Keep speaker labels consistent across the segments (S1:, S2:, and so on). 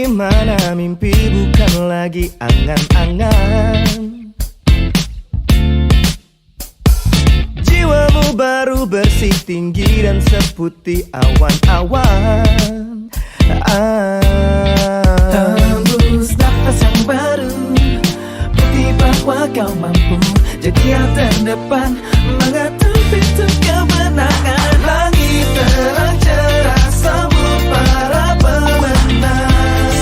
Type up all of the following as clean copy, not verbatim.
S1: mana mimpi bukan lagi angan-angan. Jiwamu baru bersih, tinggi dan seputih awan-awan.
S2: Hembus nafas yang baru, bukti bahwa kau mampu jadi yang terdepan, mengetuk pintu kemenangan. Langit terang cerah, sambut para pemenang.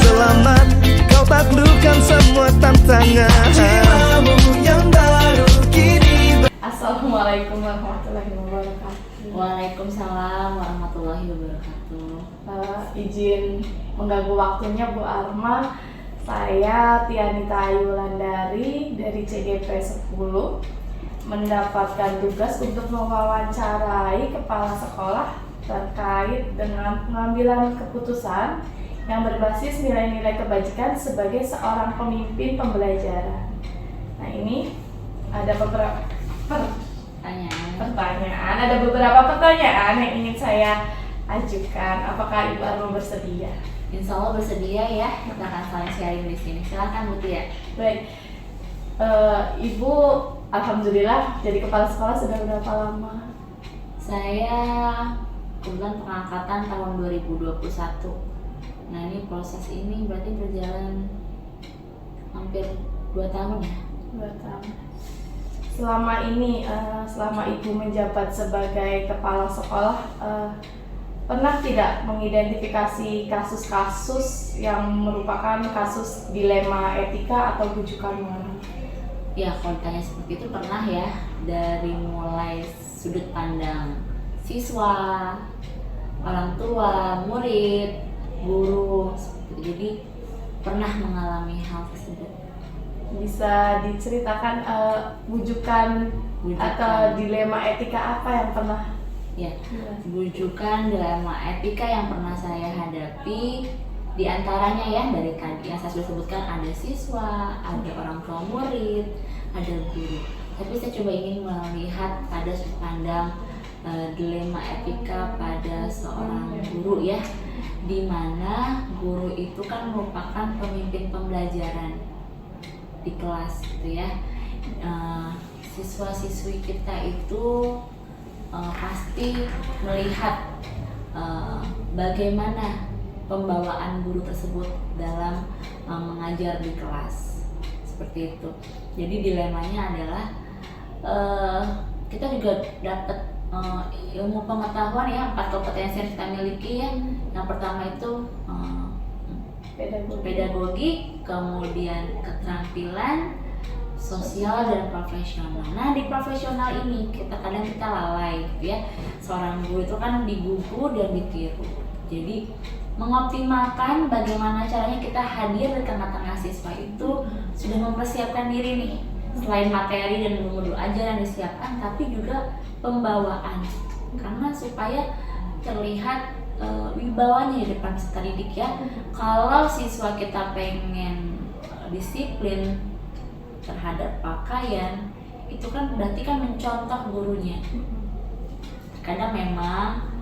S1: Selamat, kau taklukkan semua tantangan.
S2: Jiwamu yang baru kini
S3: Assalamualaikum warahmatullahi wabarakatuh.
S4: Waalaikumsalam warahmatullahi wabarakatuh.
S3: Izin mengganggu waktunya Bu Arma. Saya Tianita Ayulandari dari CGP 10 mendapatkan tugas untuk mewawancarai kepala sekolah terkait dengan pengambilan keputusan yang berbasis nilai-nilai kebajikan sebagai seorang pemimpin pembelajaran. Nah, ini ada beberapa pertanyaan. Ada beberapa pertanyaan yang ingin saya ajukan. Apakah Ibu Arma bersedia?
S4: Insya Allah bersedia ya, kita akan saling sharing di sini. Silakan Bu Tia.
S3: Baik, Ibu alhamdulillah jadi kepala sekolah sudah berapa lama?
S4: Saya kebetulan pengangkatan tahun 2021. Nah, ini proses ini berarti berjalan hampir 2 tahun ya.
S3: 2 tahun. Selama ini, selama Ibu menjabat sebagai kepala sekolah, pernah tidak mengidentifikasi kasus-kasus yang merupakan kasus dilema etika atau rujukan moral?
S4: Ya, kalau ditanya seperti itu pernah ya, dari mulai sudut pandang siswa, orang tua, murid, guru, jadi pernah mengalami hal tersebut.
S3: Bisa diceritakan rujukan atau dilema etika apa yang pernah?
S4: Ya, rujukan dilema etika yang pernah saya hadapi diantaranya ya dari yang saya sudah sebutkan, ada siswa, ada orang tua murid, ada guru. Tapi saya coba ingin melihat pada sudut pandang dilema etika pada seorang guru ya, di mana guru itu kan merupakan pemimpin pembelajaran di kelas gitu ya. Siswa-siswi kita itu pasti melihat bagaimana pembawaan guru tersebut dalam mengajar di kelas, seperti itu. Jadi dilemanya adalah kita juga dapat ilmu pengetahuan ya, 4 kompetensi yang kita miliki ya. Yang pertama itu pedagogi, kemudian keterampilan sosial dan profesional. Nah, di profesional ini kita lalai gitu ya. Seorang guru itu kan digugu dan ditiru. Jadi mengoptimalkan bagaimana caranya kita hadir di tengah-tengah siswa itu sudah mempersiapkan diri nih. Selain materi dan ilmu ajaran disiapkan, tapi juga pembawaan. Karena supaya terlihat wibawanya di depan peserta didik ya. Kalau siswa kita pengen disiplin terhadap pakaian, itu kan berarti kan mencontoh gurunya. Kadang memang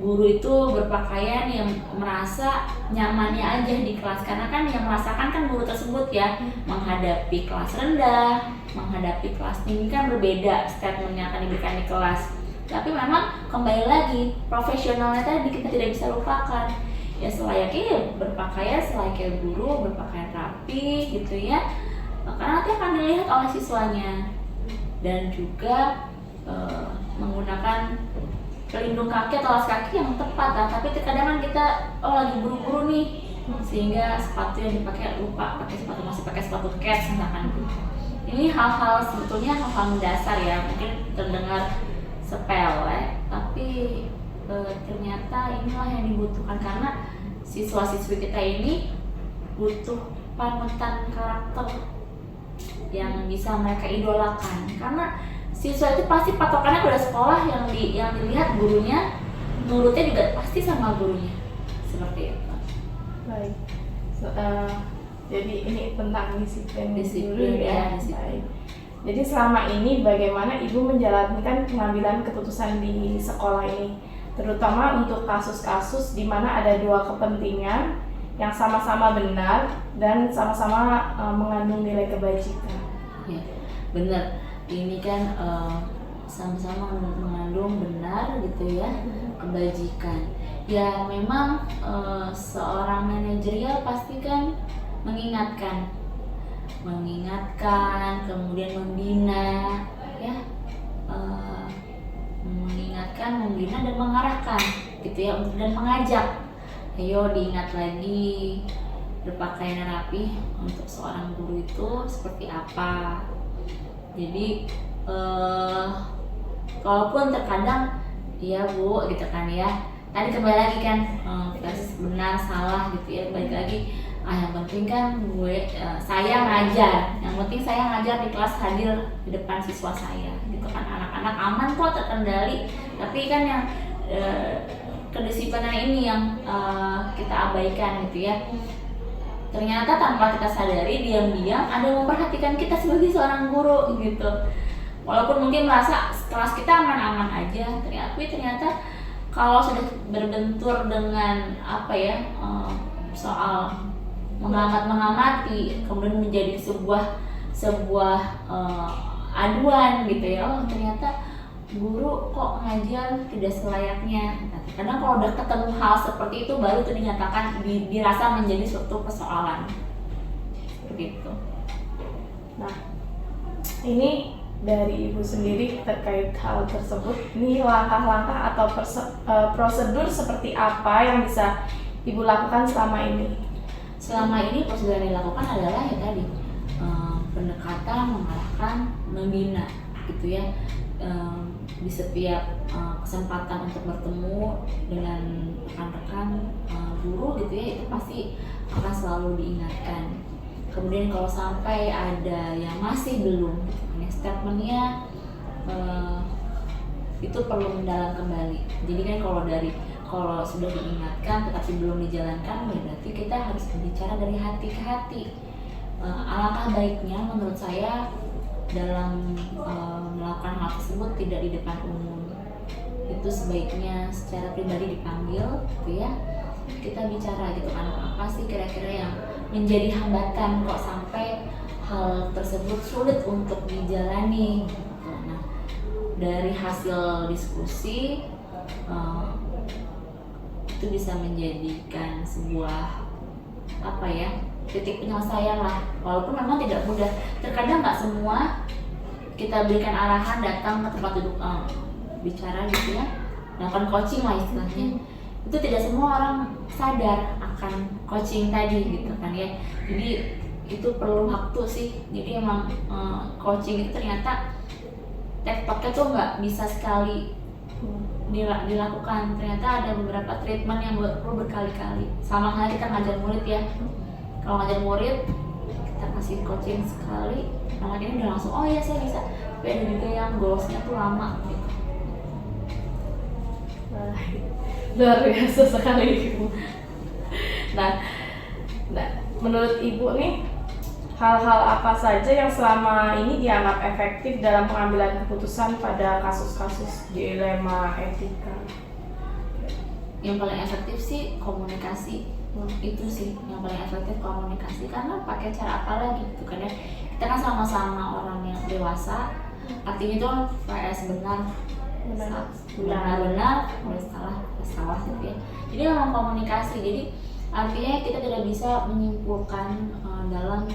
S4: guru itu berpakaian yang merasa nyamannya aja di kelas, karena kan yang merasakan kan guru tersebut ya. Menghadapi kelas rendah, menghadapi kelas tinggi kan berbeda statement yang akan diberikan di kelas. Tapi memang kembali lagi profesionalnya tadi kita tidak bisa lupakan ya, selayaknya berpakaian selayaknya guru, berpakaian rapi gitu ya. Karena nanti akan dilihat oleh siswanya, dan juga menggunakan pelindung kaki atau alas kaki yang tepat lah. Tapi terkadang kan kita lagi buru-buru nih, sehingga sepatu yang dipakai lupa pakai sepatu, masih pakai sepatu kets misalkan. Ini hal-hal sebetulnya hal-hal mendasar ya, mungkin terdengar sepele, tapi ternyata inilah yang dibutuhkan, karena siswa-siswi kita ini butuh panutan karakter yang bisa mereka idolakan. Karena siswa itu pasti patokannya pada sekolah, yang dilihat gurunya, nurutnya juga pasti sama gurunya, seperti itu.
S3: Baik. Jadi ini tentang disiplin
S4: Disiplin ya, disiplin.
S3: Baik. Jadi selama ini bagaimana Ibu menjalankan pengambilan keputusan di sekolah ini, terutama untuk kasus-kasus di mana ada 2 kepentingan yang sama-sama benar dan sama-sama mengandung nilai kebajikan.
S4: Ya, benar. Ini kan sama-sama mengandung benar gitu ya, kebajikan. Ya memang seorang manajerial pasti kan mengingatkan, kemudian membina, ya, mengingatkan, membina dan mengarahkan, gitu ya, dan mengajak. Ayo diingat lagi berpakaian rapi untuk seorang guru itu seperti apa. Jadi walaupun terkadang ya Bu gitu kan ya, tadi kembali lagi kan versi benar salah gitu ya, balik lagi yang penting kan saya ngajar, yang penting saya ngajar di kelas, hadir di depan siswa saya gitu kan, anak-anak aman kok, terkendali. Tapi kan yang kedisiplinan ini yang kita abaikan gitu ya. Ternyata tanpa kita sadari, diam-diam ada yang memperhatikan kita sebagai seorang guru gitu. Walaupun mungkin merasa kelas kita aman-aman aja, tapi ternyata kalau sudah berbentur dengan apa ya, soal mengamati, kemudian menjadi sebuah aduan gitu ya, oh ternyata guru kok ngajar tidak selayaknya. Karena kalau udah ketemu hal seperti itu, baru itu dinyatakan, dirasa menjadi suatu persoalan begitu.
S3: Nah, ini dari Ibu sendiri terkait hal tersebut, ini langkah-langkah atau prosedur seperti apa yang bisa Ibu lakukan selama ini?
S4: Selama ini prosedur yang dilakukan adalah ya tadi, pendekatan, mengarahkan, membina gitu ya. Di setiap kesempatan untuk bertemu dengan rekan-rekan guru gitu ya, itu pasti akan selalu diingatkan. Kemudian kalau sampai ada yang masih belum, statementnya itu perlu mendalam kembali. Jadi kan kalau sudah diingatkan tetapi belum dijalankan, berarti kita harus berbicara dari hati ke hati. Alangkah baiknya menurut saya dalam melakukan hal tersebut tidak di depan umum. Itu sebaiknya secara pribadi dipanggil gitu ya, kita bicara gitu kan, apa sih kira-kira yang menjadi hambatan kok sampai hal tersebut sulit untuk dijalani gitu. Nah, dari hasil diskusi itu bisa menjadikan sebuah apa ya, titik penyelesaian lah. Walaupun memang tidak mudah, terkadang nggak semua kita berikan arahan datang ke tempat duduk bicara gitu ya, melakukan coaching lah istilahnya. Itu tidak semua orang sadar akan coaching tadi gitu kan ya. Jadi itu perlu waktu sih. Jadi emang coaching itu ternyata tektoknya tuh nggak bisa sekali dilakukan. Ternyata ada beberapa treatment yang perlu berkali-kali. Sama halnya kita ngajar murid ya. Kalau ngajar murid kita kasih coaching sekali, anak ini udah langsung oh iya saya bisa. Tapi ada juga yang goalsnya tuh lama gitu.
S3: Luar biasa sekali Ibu. Nah, menurut Ibu nih, hal-hal apa saja yang selama ini dianggap efektif dalam pengambilan keputusan pada kasus-kasus dilema etika?
S4: Yang paling efektif sih komunikasi. Itu sih yang paling efektif, komunikasi. Karena pakai cara apa lagi gitu kan ya, kita kan sama-sama orang yang dewasa, artinya itu kan VS benar, boleh salah gitu ya. Jadi memang komunikasi. Jadi artinya kita tidak bisa menyimpulkan dalam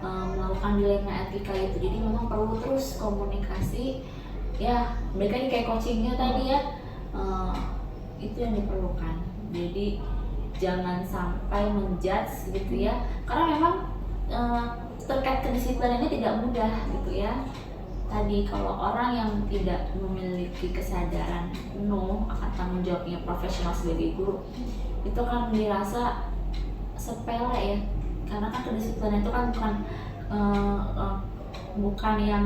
S4: melakukan dilema etika itu. Jadi memang perlu terus komunikasi ya. Mereka ini kayak coachingnya tadi ya, itu yang diperlukan. Jadi jangan sampai menjudge gitu ya, karena memang terkait kedisiplinan ini tidak mudah gitu ya. Tadi kalau orang yang tidak memiliki kesadaran penuh akan tanggung jawabnya profesional sebagai guru, itu kan dirasa sepele ya, karena kan kedisiplinan itu kan bukan yang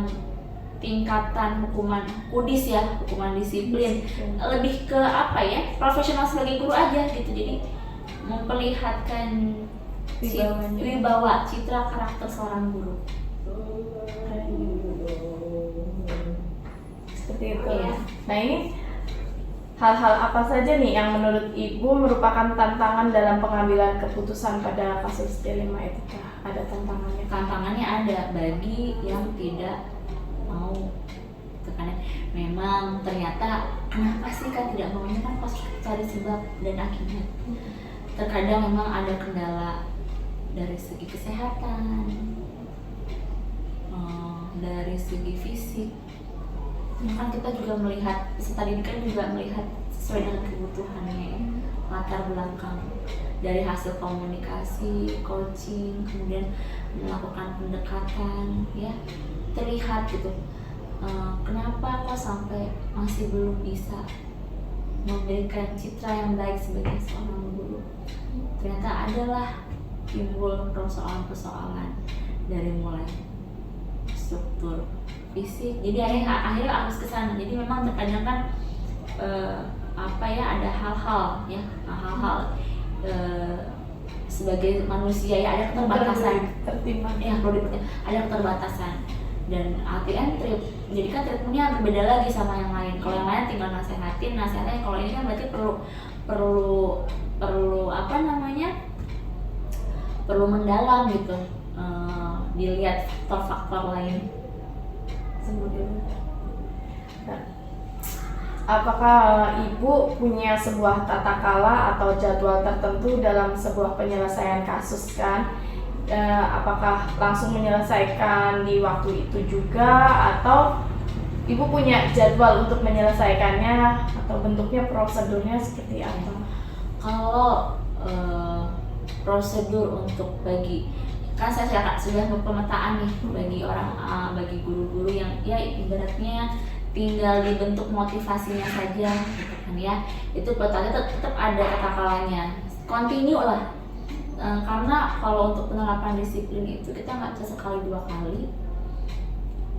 S4: tingkatan hukuman kudis ya, hukuman disiplin, lebih ke apa ya, profesional sebagai guru aja gitu. Jadi memperlihatkan wibawa, citra karakter seorang guru.
S3: Seperti itu.
S4: Iya.
S3: Nah ini hal-hal apa saja nih yang menurut Ibu merupakan tantangan dalam pengambilan keputusan pada kasus dilema etika? Ada tantangannya?
S4: Tantangannya ada bagi yang tidak mau. Karena memang ternyata kenapa sih kan tidak maunya, kan pas cari sebab dan akibat. Terkadang memang ada kendala dari segi kesehatan, dari segi fisik. Kan kita juga melihat, peserta didikan juga melihat sesuai dengan kebutuhannya ya, latar belakang dari hasil komunikasi, coaching, kemudian melakukan pendekatan ya, terlihat gitu. Kenapa kok sampai masih belum bisa memberikan citra yang baik sebagai seorang guru? Ternyata adalah timbul persoalan-persoalan dari mulai struktur fisik, jadi akhirnya harus ke sana. Jadi memang terkadang kan ada hal-hal ya, sebagai manusia ya ada keterbatasan, ada keterbatasan. Dan ATN jadi kan treatmentnya berbeda lagi sama yang lain. Kalau yang lain tinggal nasehatnya. Kalau ini kan berarti perlu mendalam gitu, dilihat faktor-faktor lain.
S3: Nah, apakah Ibu punya sebuah tata kala atau jadwal tertentu dalam sebuah penyelesaian kasus kan? Apakah langsung menyelesaikan di waktu itu juga, atau Ibu punya jadwal untuk menyelesaikannya, atau bentuknya prosedurnya seperti apa?
S4: Kalau prosedur untuk kan saya sudah pemetaan nih bagi guru-guru yang ya ibaratnya tinggal dibentuk motivasinya saja gitu kan ya, itu petanya tetap ada tata kalanya, continue lah. Karena kalau untuk penerapan disiplin itu kita nggak bisa sekali dua kali,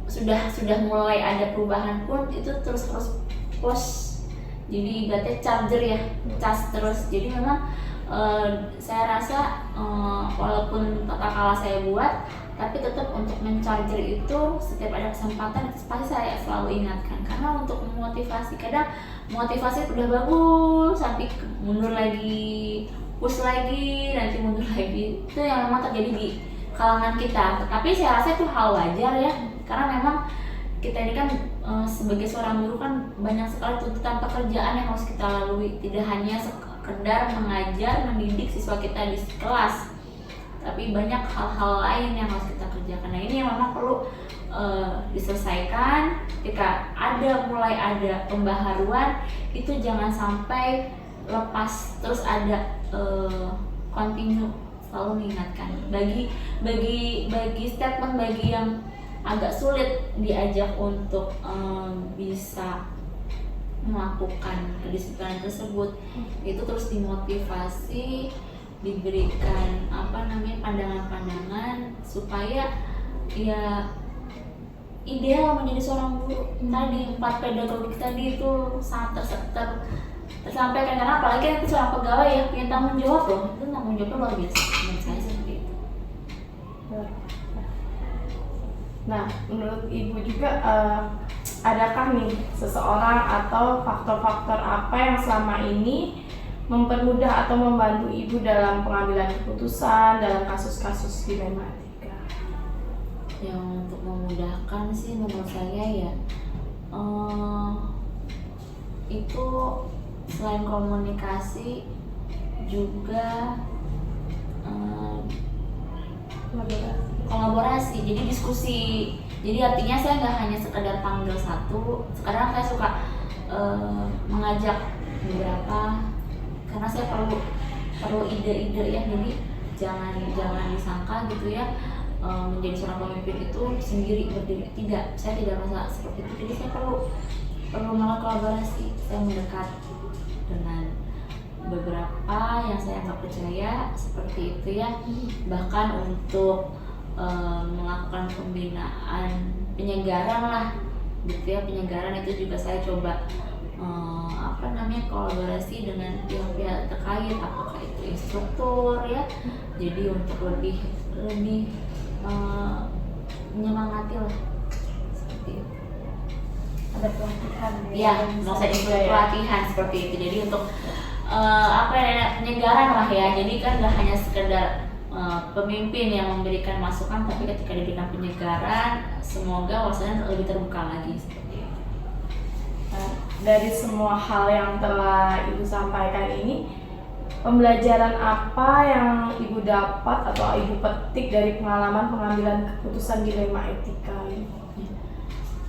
S4: sudah mulai ada perubahan pun itu terus push, jadi ibaratnya charger ya, cas terus. Jadi memang saya rasa walaupun tata kala saya buat, tapi tetap untuk men-charger itu setiap ada kesempatan pasti saya selalu ingatkan. Karena untuk memotivasi, kadang motivasi udah bagus sampai mundur lagi, push lagi, nanti mundur lagi. Itu yang memang terjadi di kalangan kita. Tapi saya rasa itu hal wajar ya, karena memang kita ini kan sebagai seorang guru kan banyak sekali tuntutan pekerjaan yang harus kita lalui. Tidak hanya sekedar mengajar, mendidik siswa kita di kelas, tapi banyak hal-hal lain yang harus kita kerjakan. Nah ini yang memang perlu diselesaikan. Ketika mulai ada pembaharuan, itu jangan sampai lepas, terus ada continue, selalu mengingatkan. Bagi statement bagi yang agak sulit diajak untuk bisa melakukan kedisiplinan tersebut, itu terus dimotivasi, diberikan pandangan-pandangan supaya ya ideal menjadi seorang guru. Tadi 4 pedagogik tadi itu sangat tersampaikan, karena apalagi itu seorang pegawai yang punya tanggung jawab loh, itu tanggung jawabnya luar biasa menurut saya seperti itu.
S3: Nah, menurut Ibu juga adakah nih seseorang atau faktor-faktor apa yang selama ini mempermudah atau membantu Ibu dalam pengambilan keputusan dalam kasus-kasus dilema etika?
S4: Yang untuk memudahkan sih menurut saya ya itu selain komunikasi juga kolaborasi, jadi diskusi. Jadi artinya saya nggak hanya sekedar panggil satu. Sekarang saya suka mengajak beberapa, karena saya perlu ide-ide ya. Jadi jangan disangka gitu ya, menjadi seorang pemimpin itu sendiri berdiri. Tidak, saya tidak merasa seperti itu. Jadi saya perlu melakukan kolaborasi. Saya mendekat dengan beberapa yang saya anggap percaya seperti itu ya. Bahkan untuk melakukan pembinaan penyegaran lah gitu ya, penyegaran itu juga saya coba kolaborasi dengan pihak-pihak terkait, apakah itu instruktur ya, jadi untuk lebih menyemangati lah seperti itu.
S3: ada pelatihan
S4: Iya,
S3: bisa
S4: maksudnya
S3: juga
S4: itu
S3: ya.
S4: pelatihan seperti itu. Jadi untuk apa ya, penyegaran lah ya. Jadi kan nggak hanya sekedar pemimpin yang memberikan masukan, tapi ketika diberikan penyegaran, semoga wawasannya lebih terbuka lagi seperti itu.
S3: Nah, dari semua hal yang telah Ibu sampaikan ini, pembelajaran apa yang Ibu dapat atau Ibu petik dari pengalaman pengambilan keputusan dilema etika ini?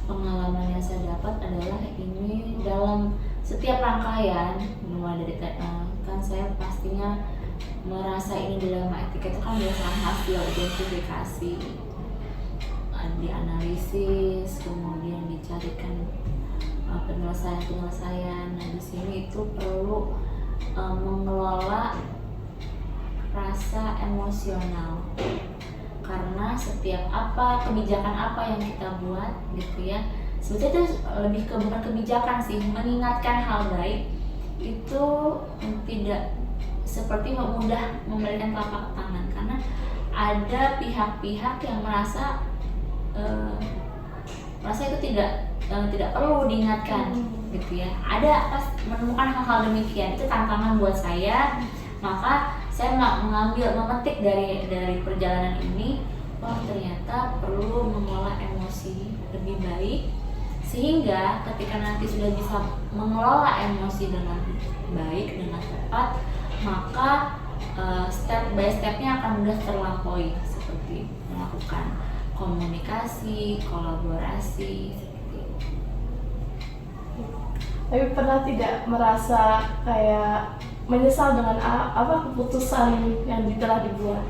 S4: Pengalaman yang saya dapat adalah ini dalam setiap rangkaian, mulai dari kan saya pastinya merasa ini dilema etika itu kan berdasarkan hasil identifikasi, dianalisis, kemudian dicarikan penyelesaian. Nah, di sini itu perlu mengelola rasa emosional, karena setiap kebijakan apa yang kita buat gitu ya, sebetulnya itu lebih ke bukan kebijakan sih, mengingatkan hal baik itu tidak seperti mudah memberikan telapak tangan, karena ada pihak-pihak yang merasa itu tidak perlu diingatkan gitu ya. Ada pas menemukan hal-hal demikian, itu tantangan buat saya. Maka saya memetik dari perjalanan ini, ternyata perlu mengelola emosi lebih baik, sehingga ketika nanti sudah bisa mengelola emosi dengan baik, dengan tepat, maka step by stepnya akan mudah terlampaui, seperti melakukan komunikasi, kolaborasi, seperti itu.
S3: Tapi pernah tidak merasa kayak menyesal dengan keputusan yang telah dibuat?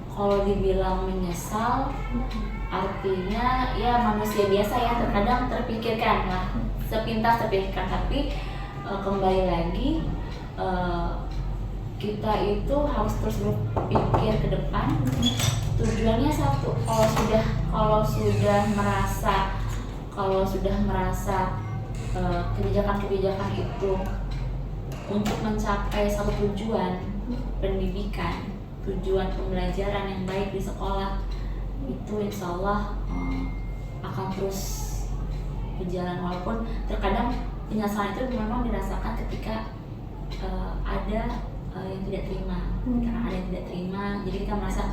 S4: Kalau dibilang menyesal, artinya ya manusia biasa ya, terkadang terpikirkan lah, sepintas terpikirkan, tapi kembali lagi kita itu harus terus berpikir ke depan. Tujuannya satu, kalau sudah merasa kebijakan-kebijakan itu untuk mencapai satu tujuan pendidikan, tujuan pembelajaran yang baik di sekolah, itu insya Allah akan terus berjalan, walaupun terkadang penyesalan itu memang dirasakan ketika ada yang tidak terima. Karena ada yang tidak terima, jadi kita merasa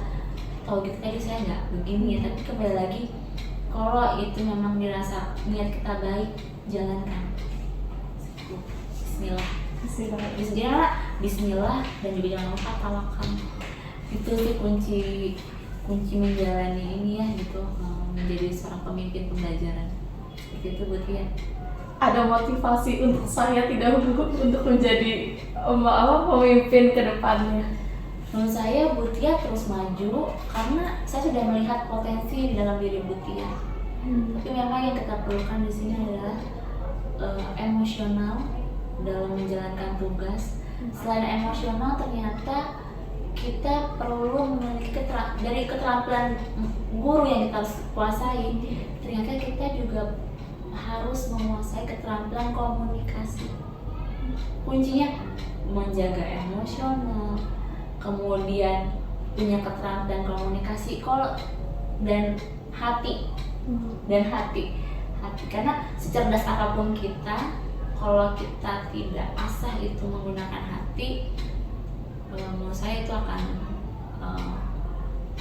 S4: kalau gitu tadi saya nggak begini ya. Tapi kembali lagi, kalau itu memang dirasa niat kita baik, jalankan. Bismillah, dan juga jangan lupa tawakal. Itu sih kunci menjalani ini ya gitu, menjadi seorang pemimpin pembelajaran. Seperti itu Bu Tia.
S3: Ada motivasi untuk saya tidak untuk menjadi pemimpin ke depannya?
S4: Menurut saya Bu Tia terus maju karena saya sudah melihat potensi di dalam diri Bu Tia. Tapi memang yang kita perlukan di sini adalah emosional dalam menjalankan tugas. Selain emosional, ternyata kita perlu memiliki dari keterampilan guru yang kita harus kuasai. Ternyata kita juga harus menguasai keterampilan komunikasi. Kuncinya menjaga emosional, kemudian punya keterampilan komunikasi, dan hati. Karena secerdas apapun kita, kalau kita tidak asah itu menggunakan hati, menurut saya itu akan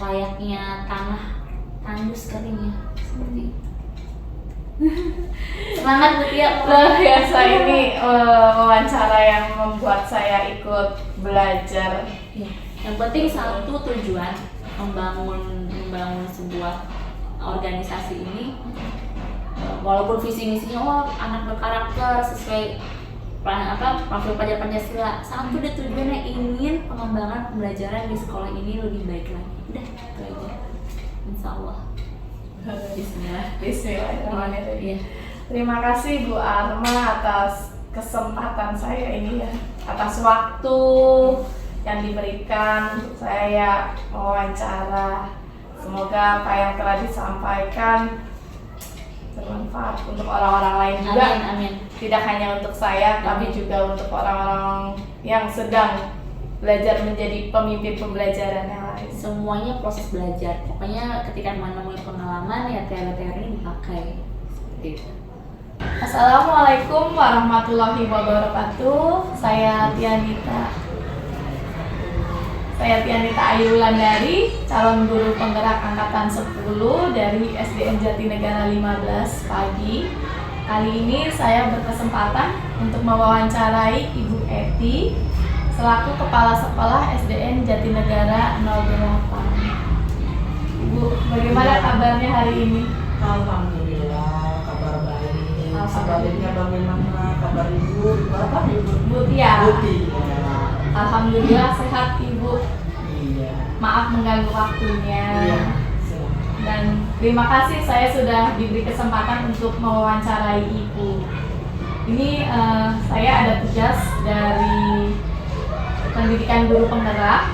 S4: layaknya tanah tandus keringnya, seperti itu. Semangat Bu Tia.
S3: Luar biasa, ini wawancara yang membuat saya ikut belajar.
S4: Ya, yang penting satu tujuan membangun sebuah organisasi ini, walaupun visi misinya anak berkarakter sesuai profil pelajar Pancasila, satu deh tujuannya ingin pengembangan pembelajaran di sekolah ini lebih baik lagi. Udah itu aja, insya Allah.
S3: Bismillahirrahmanirrahim.
S4: Iya.
S3: Terima kasih Bu Arma atas kesempatan saya ini ya, atas waktu yang diberikan untuk saya mewawancara. Semoga apa yang telah disampaikan bermanfaat untuk orang-orang lain juga.
S4: Amin.
S3: Tidak hanya untuk saya, tapi juga untuk orang-orang yang sedang belajar menjadi pemimpin pembelajaran yang lain.
S4: Semuanya proses belajar. Pokoknya ketika menemui pengalaman ya teori-teori ini dipakai. Seperti itu.
S3: Assalamualaikum warahmatullahi wabarakatuh. Saya Tianita Ayu Wulandari, calon guru penggerak angkatan 10 dari SDN Jatinegara 15 Pagi. Kali ini saya berkesempatan untuk mewawancarai Ibu Eti selaku Kepala Sekolah SDN Jatinegara 08. Ibu, bagaimana kabarnya hari ini?
S5: Alhamdulillah, kabar baik.
S3: Alhamdulillah.
S5: Sebaliknya bagaimana kabar Ibu? Apa Ibu?
S3: Bu Tia.
S5: Bu Tia.
S3: Alhamdulillah sehat Ibu.
S5: Iya.
S3: Maaf mengganggu waktunya.
S5: Iya. Silakan.
S3: Dan terima kasih saya sudah diberi kesempatan untuk mewawancarai Ibu. Ini saya ada tugas dari pendidikan guru penggerak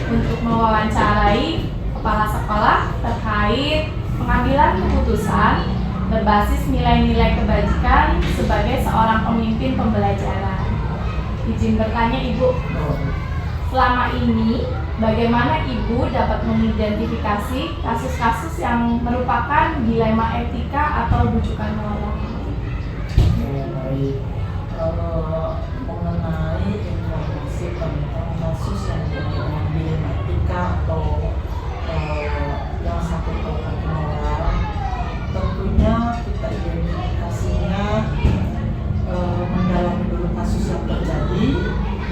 S3: untuk mewawancarai kepala sekolah terkait pengambilan keputusan berbasis nilai-nilai kebajikan sebagai seorang pemimpin pembelajaran. Izin bertanya Ibu, selama ini bagaimana Ibu dapat mengidentifikasi kasus-kasus yang merupakan dilema etika atau bujukan moral?
S5: Baik. Mengenai informasi tentang kasus yang dengan dilema etika atau yang satu tentang moral, tentunya kita identifikasinya mendalami dulu kasus yang terjadi.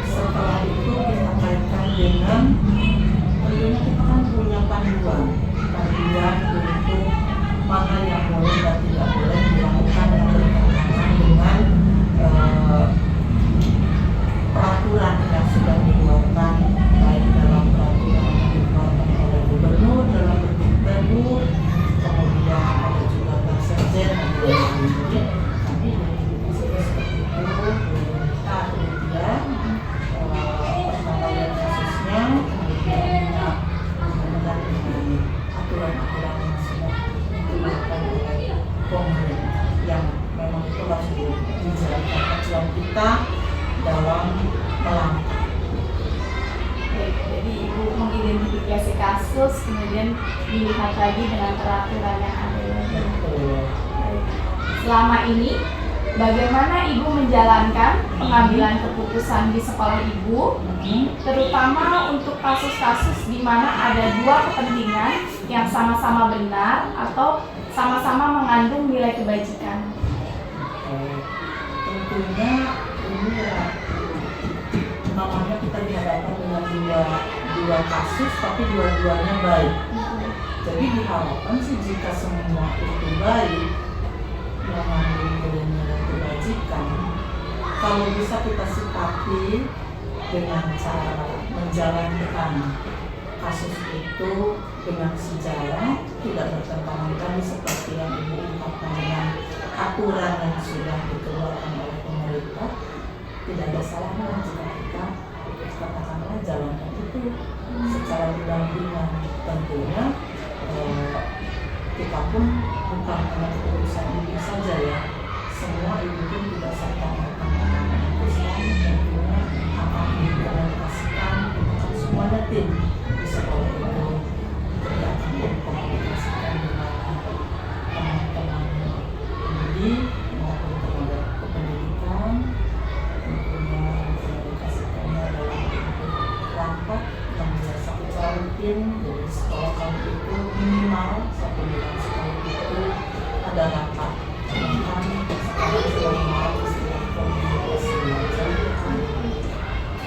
S5: Setelah itu kita kaitkan dengan tentunya kita kan punya panduan untuk mana yang boleh dan tidak boleh dilakukan yang bertentangan dengan peraturan yang sudah dikeluarkan, baik dalam peraturan yang dikeluarkan oleh gubernur dalam bentuk perbu, kemudian ada juga Perserjen dan lain-lain. Kami identifikasi seperti itu, kita kemudian penilaian kasusnya, kemudian kita mendengar dengan aturan-aturan yang sudah dikeluarkan oleh pemerintah yang memang itu harus dijalankan acuan kita dalam melangkah.
S3: Baik, jadi Ibu mengidentifikasi kasus kemudian dilihat lagi dengan peraturan yang ada. Baik. Selama ini bagaimana Ibu menjalankan pengambilan keputusan di sekolah Ibu, terutama untuk kasus-kasus di mana ada dua kepentingan yang sama-sama benar atau sama-sama mengandung nilai kebajikan?
S5: Tentunya ini ya namanya kita dihadapkan dengan dua kasus tapi dua-duanya baik. Jadi diharapkan sih jika semua itu baik yang mengandung nilai kebajikan, kalau bisa kita sikapi dengan cara menjalankan kasus itu dengan sejarah, tidak bertentangan tadi seperti yang Ibu ungkapkan dengan aturan yang sudah dikeluarkan oleh pemerintah. Tidak ada salahnya jika kita katakanlah jalankan itu secara berdampingan. Tentunya kita pun bukan hanya keputusan Ibu saja ya, semua Ibu pun tidak serta-merta melakukan keputusan. Tentunya akan dikomunikasikan, itu kan semuanya tim di sekolah itu, jadi akan dikomunikasikan dengan teman-teman pendidik maupun tenaga kependidikan. Tentunya dikomunikasikannya dalam bentuk rapat yang biasa kita rutin. Jadi sekolah kami itu minimal 1 bulan sekali itu ada rapat. Sedangkan sekarang selama istilah komunitas belajar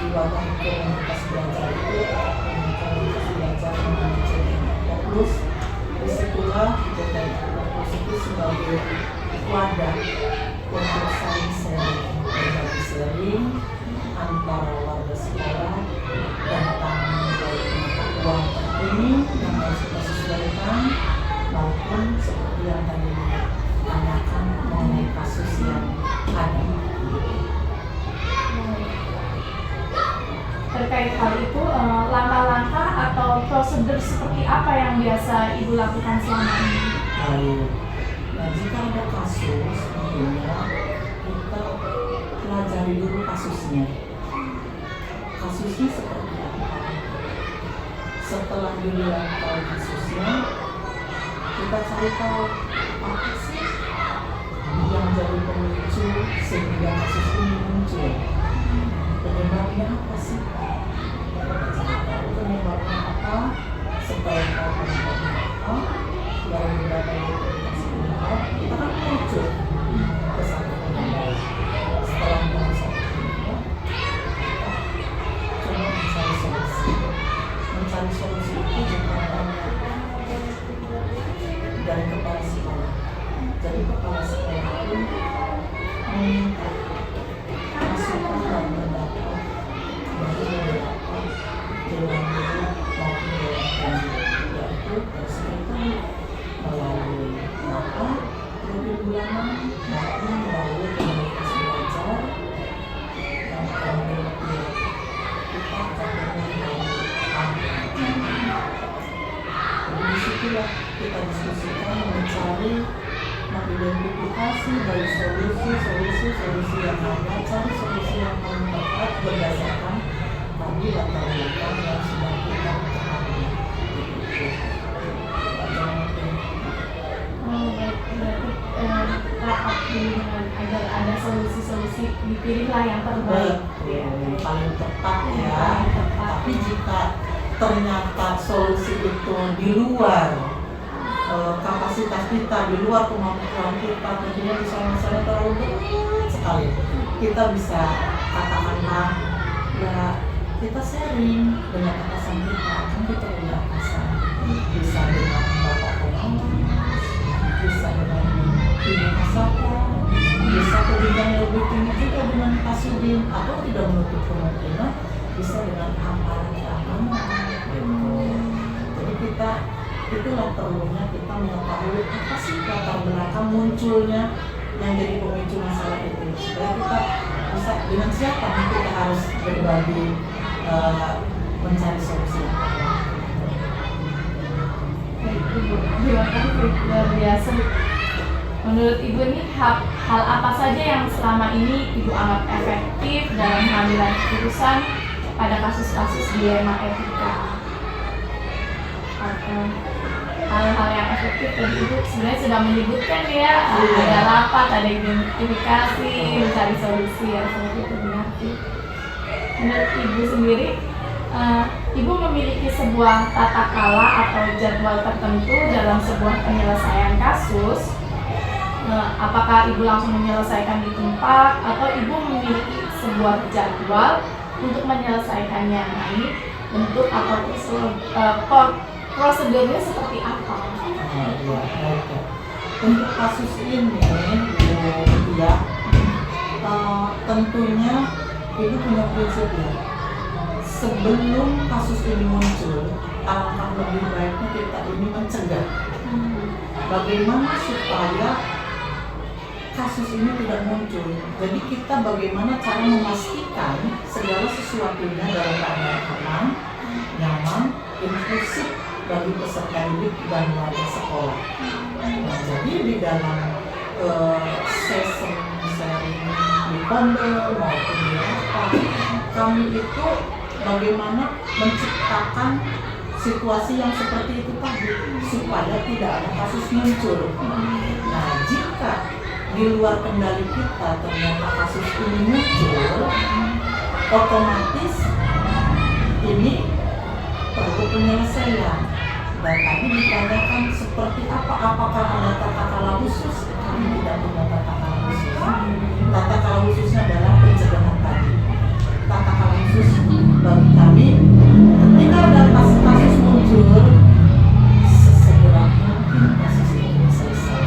S5: di wadah komunitas belajar itu komunitas belajar manajemen fokus. Disitulah fokus itu sebagai wadah untuk saling sharing, berbagi sharing antara warga sekolah tentang pengetahuan terkini yang harus kita sesuaikan, maupun seperti yang tadi ditanyakan mengenai kasus yang ada.
S3: Terkait hal itu, langkah-langkah atau prosedur seperti apa yang biasa Ibu lakukan selama ini?
S5: Baik. Nah, jika ada kasus, tentunya kita pelajari dulu kasusnya. Kasusnya seperti apa? Setelah dilihat tahu kasusnya, kita cari tahu apa sih yang menjadi pemicu sehingga kasus ini muncul. Penyebabnya apa sih? Penyebabnya apa? Supaya tahu penyebabnya apa, dari beberapa identifikasi penyebab, kita kan muncul ke satu penyebab. Setelah mencari satu penyebab, kita coba mencari solusi. Mencari solusi itu bukan hanya dari kepala sekolah. Jadi kepala sekolah itu meminta masukan dan pendapat dari beberapa dewan guru maupun dewan pembina, yaitu sekretari melalui rapat lebih bulanan maupun melalui komunitas belajar dan kemudian kita akan melalui jadi disitulah kita diskusikan mencari mengidentifikasi dari solusi yang ada, cari solusi yang paling tepat berdasarkan tadi latar belakang yang sudah kita ketahui.
S3: Rapat dengan agar ada solusi-solusi dipilihlah yang terbaik.
S5: Yang paling tepat ya. Tapi jika ternyata solusi itu di luar kapasitas kita, di luar kemampuan kita, tentunya misalnya terlalu berat sekali, kita bisa katakanlah ya kita sharing dengan atasan kita, kan kita punya atasan, bisa dengan bapak pengawas, bisa dengan ibu kasapa, bisa ke bidang yang lebih tinggi juga dengan kasudin, atau tidak menutup kemungkinan bisa dengan aparat keamanan. Jadi kita itulah perlunya kita mengetahui apa sih latar belakang munculnya yang jadi pemicu masalah itu, supaya kita bisa dengan siapa kita harus berbagi mencari solusi.
S3: Baik, Ibu, terima kasih luar biasa. Menurut Ibu nih hal apa saja yang selama ini Ibu anggap efektif dalam pengambilan keputusan pada kasus-kasus dilema etika? Hal-hal yang efektif tadi Ibu sebenarnya sudah menyebutkan ya, ada rapat, ada identifikasi, mencari solusi yang seperti itu mengerti. Menurut Ibu sendiri, Ibu memiliki sebuah tata kala atau jadwal tertentu dalam sebuah penyelesaian kasus. Apakah Ibu langsung menyelesaikan di tempat atau Ibu memiliki sebuah jadwal untuk menyelesaikannya? Nah, ini bentuk atau prosedurnya seperti apa?
S5: Untuk kasus ini ya, tentunya Ibu punya prinsip ya. Sebelum kasus ini muncul, alangkah lebih baiknya kita ini mencegah. Bagaimana supaya kasus ini tidak muncul? Jadi kita bagaimana cara memastikan segala sesuatunya dalam keadaan aman, nyaman, inklusif bagi peserta didik dan warga sekolah. Nah, jadi di dalam sesi sharing di pondok maupun di apa, kami itu bagaimana menciptakan situasi yang seperti itu tadi supaya tidak ada kasus muncul. Nah, jika di luar kendali kita ternyata kasus ini muncul, otomatis ini perlu penyelesaian. Dan tadi ditanyakan seperti apa, apakah ada tata kelola khusus? Kami tidak punya tata kelola khusus. Tata kelola khususnya adalah pencegahan tadi. Tata kelola khusus bagi kami, ketika ada kasus muncul, sesegera mungkin kasus ini selesai.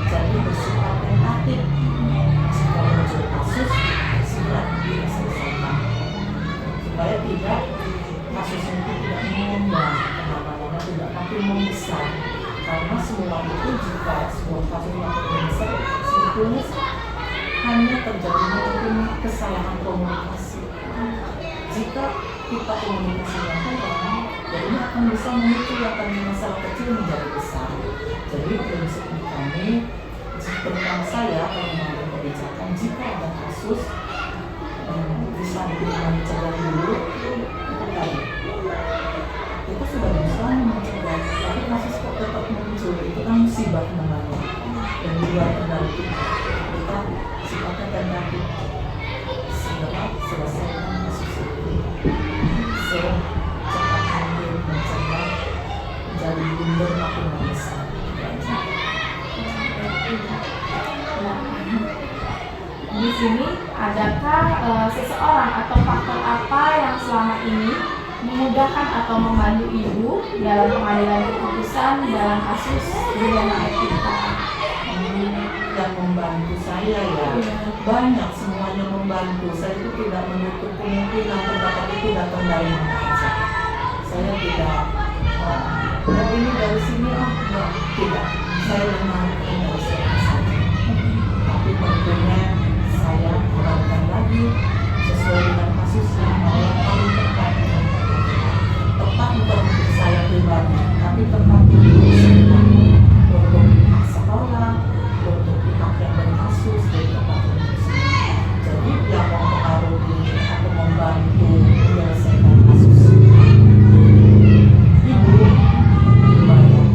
S5: Jadi bersifat tentatif. Jika muncul kasus, segera diselesaikan. Supaya tidak kasus ini tidak mengembang, tidak makin membesar, karena semua itu jika sebuah kasus makin membesar sebetulnya hanya terjadi mungkin kesalahan komunikasi. Jika kita komunikasinya kurang, ya ini akan bisa memicu yang masalah kecil menjadi besar. Jadi prinsip kami, tentang saya kalau mengambil kebijakan, jika ada kasus bisa mencegah dulu, itu tadi kita sudah bisa mencegah, tapi kasus kok tetap muncul, itu kan musibah namanya dan di luar kendali kita. kita sifatnya tentatif. Segera selesaikan kasus itu secepat mungkin, mencegah jadi blunder makin besar.
S3: Nah, di sini adakah seseorang atau faktor apa yang selama ini memudahkan atau membantu ibu dalam pengambilan keputusan dalam kasus dilema etika?
S5: Yang membantu saya ya banyak, semuanya membantu. Saya itu tidak menutup kemungkinan pendapat itu datang dari mana saja. Saya tidak ini dari sini enggak, tidak. Saya dengarkan dari siapa saja. Tapi tentunya saya kembalikan lagi sesuai dengan kasusnya bahwa yang paling tepat bukan untuk saya pribadi, tapi tepat untuk semua, untuk pihak sekolah, untuk pihak yang berkasus, dan tepat untuk semua. Jadi yang mempengaruhi atau membantu menyelesaikan kasus ibu banyak.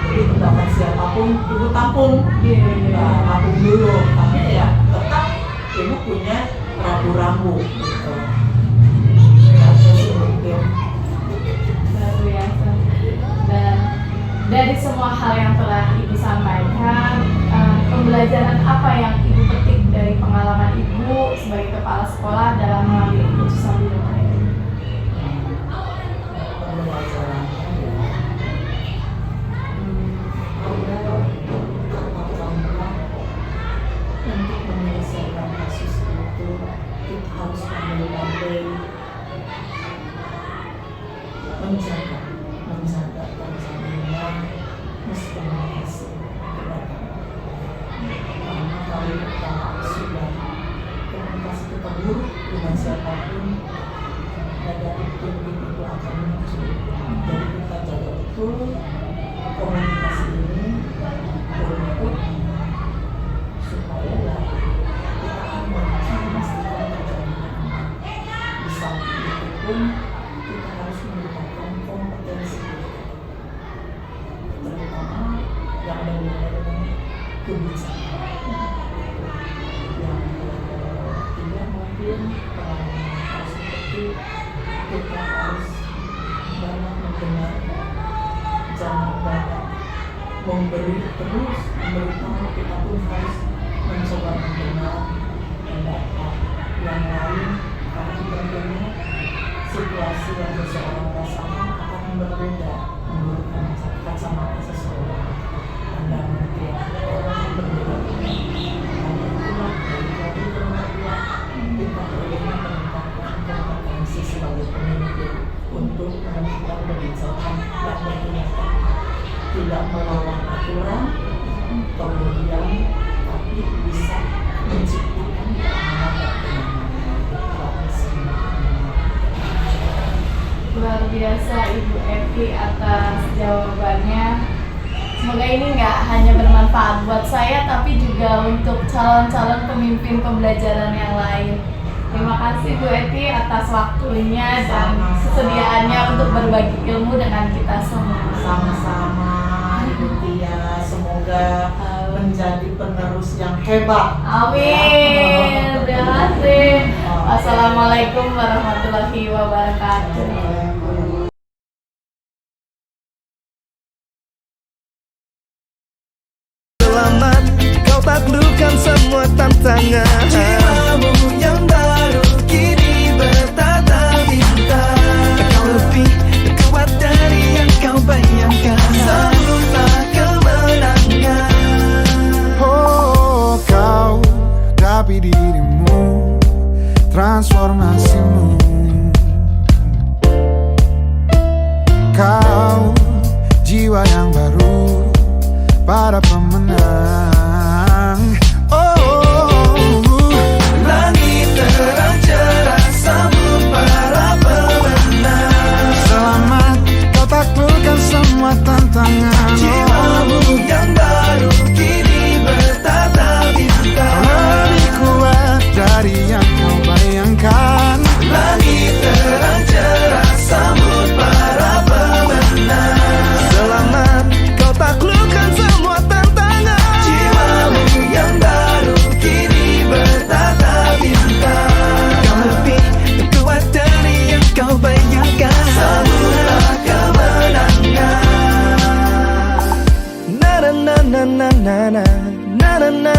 S5: Jadi pendapat siapapun ibu tampung, tampung dulu. Tapi ya tetap ibu punya rambu-rambu gitu.
S3: Luar biasa. Dan dari semua hal yang telah ibu sampaikan, pembelajaran apa yang ibu petik dari pengalaman ibu sebagai kepala sekolah dalam mengambil keputusan di rumah ini?
S5: Untuk menyelesaikan kasus itu kita harus pandai-pandai menjaga dan jaminan miskomunikasi karena kalau kita sudah komunikasi kita buruk dengan siapapun, negatif thinking itu akan muncul. Jadi kita jaga betul komunikasi ini untuk supaya ya kita aman, memastikan terjadinya aman. Di samping itu pun kita harus meningkatkan kompetensi kita, terutama yang ada hubungannya dengan kebijakan. Yang ketiga mungkin harus seperti kita harus banyak mendengar, jangan banyak memberi terus memberitahu. Kita pun harus mencoba mendengar pendapat yang lain, karena tentunya situasi yang seseorang rasakan akan berbeda menurut kacamata seseorang. Anda mungkin orang yang berbeda, hanya itulah dari bermata kita perlu meningkatkan kompetensi sebagai pemimpin untuk menentukan kebijakan yang berpihak, tidak melawan aturan, kemudian tapi bisa menciptakan keamanan dan kenyamanan.
S3: Luar biasa Ibu Evi atas jawabannya. Semoga ini nggak hanya bermanfaat buat saya, tapi juga untuk calon-calon pemimpin pembelajaran yang lain. Terima kasih Bu Evi atas waktunya dan kesediaannya untuk berbagi ilmu dengan kita semua.
S5: Sama-sama Ibu Tia, semoga menjadi penerus yang hebat.
S3: Amin. Terima kasih. Wassalamualaikum warahmatullahi wabarakatuh.
S1: Selamat kau taklukkan semua tantangan.
S2: Jiwamu yang baru kini bertatap bintang.
S1: Kau lebih
S2: Kuat dari yang kau bayangkan. Sambutlah kemenangan.
S6: Oh, kau tapi dirimu, transformasimu. Kau jiwa yang baru para pemenang. Oh,
S2: Langit terang cerah sambut para pemenang.
S6: selamat kau taklukkan semua tantangan.
S2: Jiwamu yang baru kini bertatap bintang.
S6: Lebih kuat dari yang kau bayangkan.
S2: Langit terang cerah sambut para pemenang.
S1: Selamat kau taklukkan semua tantangan.
S2: Jiwamu yang baru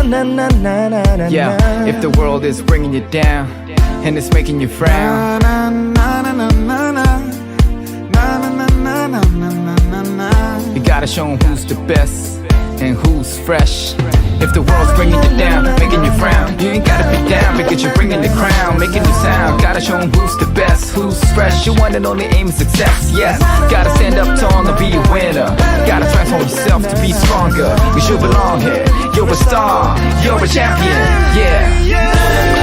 S1: na na na na na.
S7: Yeah, if the world is bringing you down and it's making you frown,
S6: Na na na na na na na na na na na na na.
S7: you gotta show 'em who's the best and who's fresh. If the world's bringing you down, making you frown, you ain't gotta be down because you're bringing the crown, making you sound. Gotta show 'em who's the best, who's fresh. Your one and only aim is success, yes. Gotta stand up tall and be a winner. Gotta transform yourself to be stronger. You should belong here. You're a star, you're a champion, yeah.